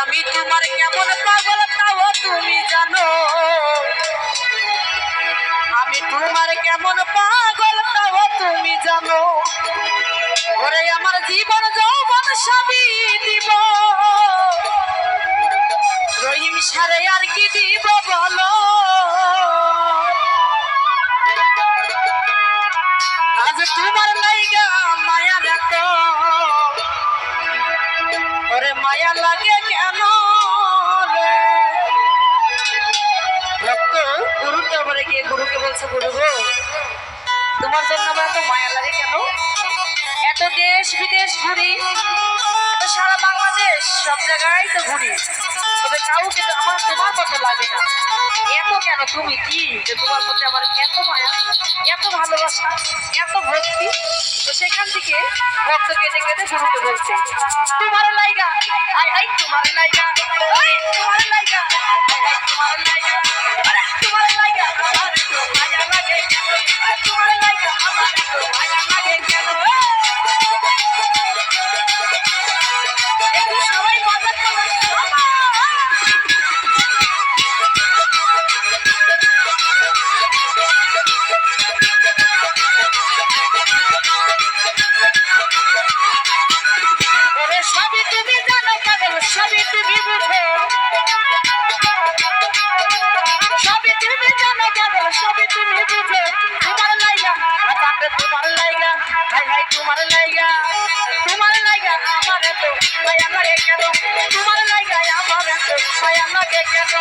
আমি তোমার কেমন পাগল তাও তুমি জানো, আমি তোমার কেমন পাগল তাও তুমি জানো। ওরে আমার জীবন যৌবন সবই দিব, রহিম সারে আর কি দিব বলো। আজ তোমার লাইগা মায়া দেখো, ওরে মায়া লাগে কেন রে। ভক্ত গুরুর দরবারে গিয়ে গুরুকে বলছে, গুরু গো তোমার জন্য আমার এত মায়া লাগে কেন? এত দেশ বিদেশ ঘুরি, সারা বাংলাদেশ সব জায়গায় তো ঘুরি, তবে কাউকে তো আমার তোমার কথা লাগে না। এত কেন, তুমি কি যে তোমার প্রতি আমার এত মায়া, এত ভালোবাসা, এত ভক্তি? তো সেখান থেকে ভক্ত কেটে কেটে গুরুকে বলছে, তোমার লাইগা হাই হাই, তোমার লাইগা হাই, তোমার লাইগা হাই হাই, তোমার লাইগা তোমার লাইগা আমার তো মায়া লাগে কেন, তোমার লাইগা আমার তো মায়া লাগে কেন। একটু সবাই মজা করো। সবই তুমি জানো পাগল, সবই তুমি বুঝো, সবই তুমি জানো পাগল, সবই তুমি বুঝো। তোমার লাইগা আচ্ছা, তোমার লাইগা হাই হাই, তোমার লাইগা, তোমার লাইগা আমার এত মায়া লাগে কেন, তোমার লাইগা আমার এত মায়া লাগে কেন।